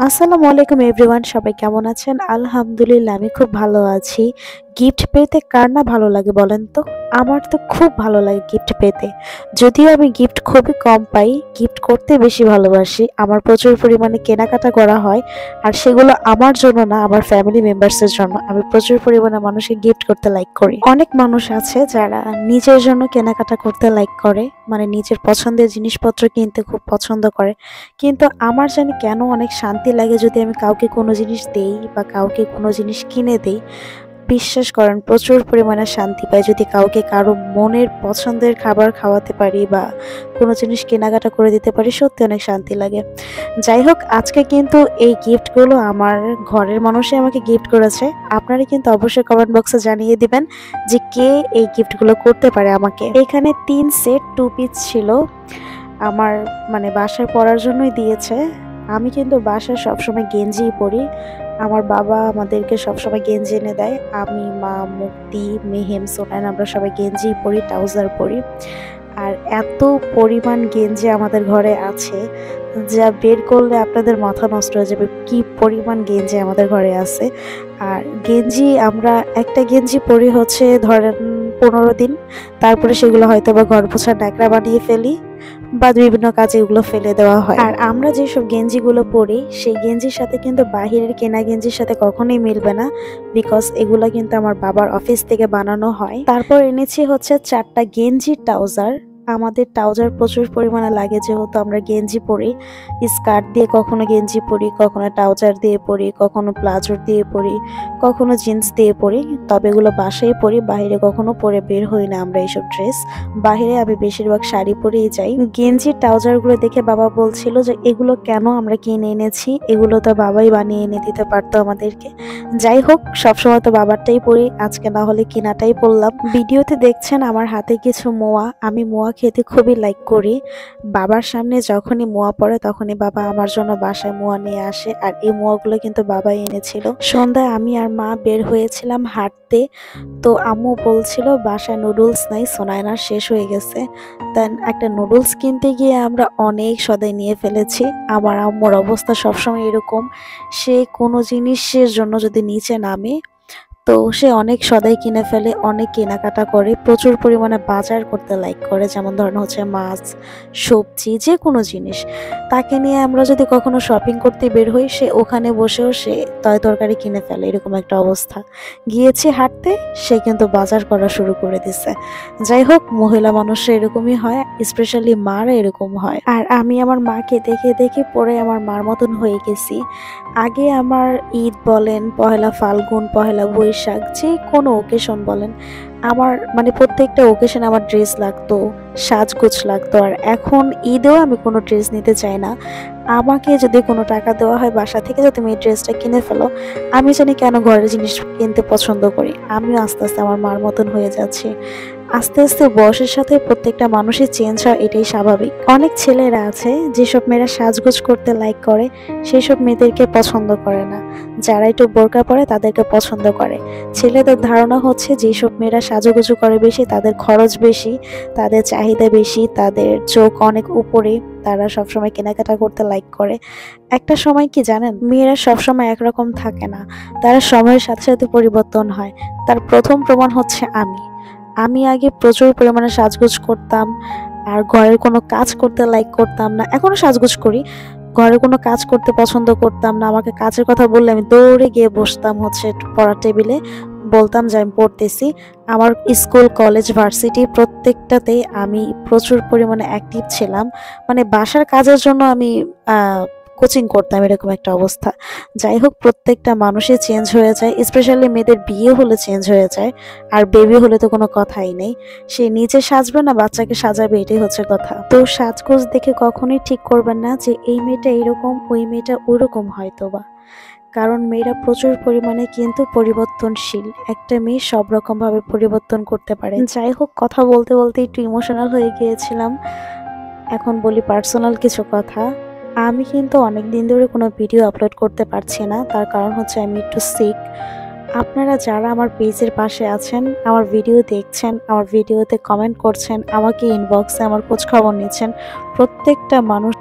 আসসালামু আলাইকুম এভরিওয়ান, সবাই কেমন আছেন? আলহামদুলিল্লাহ আমি খুব ভালো আছি। গিফট পেতে কার না ভালো লাগে বলেন তো? আমার তো খুব ভালো লাগে গিফট পেতে। যদিও আমি গিফট খুবই কম পাই, গিফট করতে বেশি ভালোবাসি। আমার প্রচুর পরিমাণে কেনাকাটা করা হয়, আর সেগুলো আমার জন্য না, আমার ফ্যামিলি মেম্বার্সের জন্য। আমি প্রচুর পরিমাণে মানুষকে গিফট করতে লাইক করি। অনেক মানুষ আছে যারা নিজের জন্য কেনাকাটা করতে লাইক করে, মানে নিজের পছন্দের জিনিসপত্র কিনতে খুব পছন্দ করে। কিন্তু আমার জানি কেন অনেক শান্তি লাগে যদি আমি কাউকে কোনো জিনিস দেই বা কাউকে কোনো জিনিস কিনে দেই। বিশ্বাস করেন, প্রচুর পরিমাণে শান্তি পাই যদি কাউকে কারো মনের পছন্দের খাবার খাওয়াতে পারি বা কোনো জিনিস কেনাকাটা করে দিতে পারি, সত্যি অনেক শান্তি লাগে। যাই হোক, আজকে কিন্তু এই গিফটগুলো আমার ঘরের মানুষই আমাকে গিফট করেছে। আপনারা কিন্তু অবশ্যই কমেন্ট বক্সে জানিয়ে দিবেন যে কে এই গিফটগুলো করতে পারে আমাকে। এখানে 3 সেট 2 পিস ছিল, আমার মানে বাসায় পরার জন্যই দিয়েছে। আমি কিন্তু বাসায় সবসময় গেঞ্জিই পরি। আমার বাবা আমাদেরকে সবসময় গেঞ্জি এনে দেয়। আমি, মা, মুক্তি, মেহেম, সোনান আমরা সবাই গেঞ্জিই পরি, ট্রাউজার পরি। আর এত পরিমাণ গেঞ্জি আমাদের ঘরে আছে, যা বের করলে আপনাদের মাথা নষ্ট হয়ে যাবে, কি পরিমাণ গেঞ্জি আমাদের ঘরে আছে। আর গেঞ্জি আমরা একটা গেঞ্জি পরি হচ্ছে ধরেন 15 দিন, তারপরে সেগুলো হয়তো বা ঘর পোছার ন্যাকড়া বানিয়ে ফেলি বা বিভিন্ন কাজে এগুলো ফেলে দেওয়া হয়। আর আমরা যেসব গেঞ্জিগুলো পরি সেই গেঞ্জির সাথে কিন্তু বাহিরের কেনা গেঞ্জির সাথে কখনোই মিলবে না, বিকজ এগুলো কিন্তু আমার বাবার অফিস থেকে বানানো হয়। তারপর এনেছি হচ্ছে 4টা গেঞ্জি ট্রাউজার। আমাদের ট্রাউজার প্রচুর পরিমাণে লাগে, যেহেতু আমরা গেঞ্জি পরি, স্কার্ট দিয়ে কখনো গেঞ্জি পরি, কখনো ট্রাউজার দিয়ে পরি, কখনো প্লাজোর দিয়ে পরি, কখনো জিন্স দিয়ে পরি। তবে এগুলো বাসায় পরি, বাইরে কখনো পরে বের হই না আমরা এইসব ড্রেস। বাহিরে আমি বেশিরভাগ শাড়ি পরেই যাই। গেঞ্জির ট্রাউজারগুলো দেখে বাবা বলছিল যে এগুলো কেন আমরা কিনে এনেছি, এগুলো তো বাবাই বানিয়ে এনে দিতে পারতো আমাদেরকে। যাই হোক, সবসময় তো বাবারটাই পরি, আজকে না হলে কিনাটাই পরলাম। ভিডিওতে দেখছেন আমার হাতে কিছু মোয়া, আমি মোয়া খেতে খুবই লাইক করি। বাবার সামনে যখনই মোয়া পড়ে তখনই বাবা আমার জন্য বাসায় মোয়া নিয়ে আসে, আর এই মোয়াগুলো কিন্তু বাবাই এনেছিল। সন্ধ্যায় আমি আর মা বের হয়েছিলাম হাঁটতে, তো আম্মু বলছিল বাসায় নুডলস নাই, সোনায়নার শেষ হয়ে গেছে। দেন একটা নুডলস কিনতে গিয়ে আমরা অনেক সদাই নিয়ে ফেলেছি। আমার আম্মুর অবস্থা সবসময় এরকম, সে কোনো জিনিসের জন্য যদি নিচে নামে তো সে অনেক সদাই কিনে ফেলে, অনেক কেনাকাটা করে, প্রচুর পরিমাণে বাজার করতে লাইক করে। যেমন ধরেন হচ্ছে মাছ, সবজি, যে কোনো জিনিস। তাকে নিয়ে আমরা যদি কখনো শপিং করতে বের হই, সে ওখানে বসেও সে তরকারি কিনে ফেলে, এরকম একটা অবস্থা। গিয়েছি হাঁটতে, সে কিন্তু বাজার করা শুরু করে দিছে। যাই হোক, মহিলা মানুষরা এরকমই হয়, স্পেশালি মারা এরকম হয়। আর আমি আমার মাকে দেখে দেখে পরে আমার মার মতন হয়ে গেছি। আগে আমার ঈদ বলেন, পহেলা ফাল্গুন, পহেলা বৈশাখ, যে কোনো ওকেশন বলেন, আমার মানে প্রত্যেকটা ওকেশনে আমার ড্রেস লাগতো, সাজগোজ লাগতো। আর এখন ঈদেও আমি কোনো ড্রেস নিতে চাই না। আমাকে যদি কোনো টাকা দেওয়া হয় বাসা থেকে যে তুমি এই ড্রেসটা কিনে ফেলো, আমি জানি কেন ঘরের জিনিস কিনতে পছন্দ করি। আমিও আস্তে আস্তে আমার মার মতন হয়ে যাচ্ছি। আস্তে আস্তে বয়সের সাথে প্রত্যেকটা মানুষের চেঞ্জ হয়, এটাই স্বাভাবিক। অনেক ছেলেরা আছে যেসব মেয়েরা সাজগোজ করতে লাইক করে, সেই সব মেয়েদেরকে পছন্দ করে না। যারা একটু বোরকা পরে তাদেরকে পছন্দ করে। ছেলেদের ধারণা হচ্ছে যেসব মেয়েরা সাজুগুজু করে বেশি, তাদের খরচ বেশি, তাদের চাহিদা বেশি, তাদের চোখ অনেক উপরে, তারা সবসময় কেনাকাটা করতে লাইক করে। একটা সময় কি জানেন, মেয়েরা সবসময় একরকম থাকে না, তারা সময়ের সাথে সাথে পরিবর্তন হয়। তার প্রথম প্রমাণ হচ্ছে আমি আগে প্রচুর পরিমাণে সাজগোজ করতাম, আর ঘরের কোনো কাজ করতে লাইক করতাম না। এখনো সাজগোজ করি, ঘরে কোনো কাজ করতে পছন্দ করতাম না। আমাকে কাজের কথা বললে আমি দৌড়ে গিয়ে বসতাম হচ্ছে পড়ার টেবিলে, বলতাম যে আমি পড়তেছি। আমার স্কুল, কলেজ, ভার্সিটি প্রত্যেকটাতেই আমি প্রচুর পরিমাণে অ্যাক্টিভ ছিলাম। মানে বাসার কাজের জন্য আমি কোচিং করতাম, এরকম একটা অবস্থা। যাই হোক, প্রত্যেকটা মানুষই চেঞ্জ হয়ে যায়, স্পেশালি মেয়েদের বিয়ে হলে চেঞ্জ হয়ে যায়। আর বেবি হলে তো কোনো কথাই নেই, সে নিজে সাজবে না বাচ্চাকে সাজাবে, এটাই হচ্ছে কথা। তো সাজগোজ দেখে কখনোই ঠিক করবেন না যে এই মেয়েটা এরকম, ওই মেয়েটা ওইরকম, হয়তোবা। কারণ মেয়েরা প্রচুর পরিমাণে কিন্তু পরিবর্তনশীল, একটা মেয়ে সব রকম ভাবে পরিবর্তন করতে পারে। যাই হোক, কথা বলতে বলতে একটু ইমোশনাল হয়ে গিয়েছিলাম। এখন বলি পার্সোনাল কিছু কথা। আমি কিন্তু অনেক দিন ধরে কোনো ভিডিও আপলোড করতে পারছি না, তার কারণ হচ্ছে আমি একটু সিক। আপনারা যারা আমার পেজের পাশে আছেন, আমার ভিডিও দেখছেন, আমার ভিডিওতে কমেন্ট করছেন, আমাকে ইনবক্সে আমার খোঁজ খবর নিচ্ছেন, প্রত্যেকটা মানুষ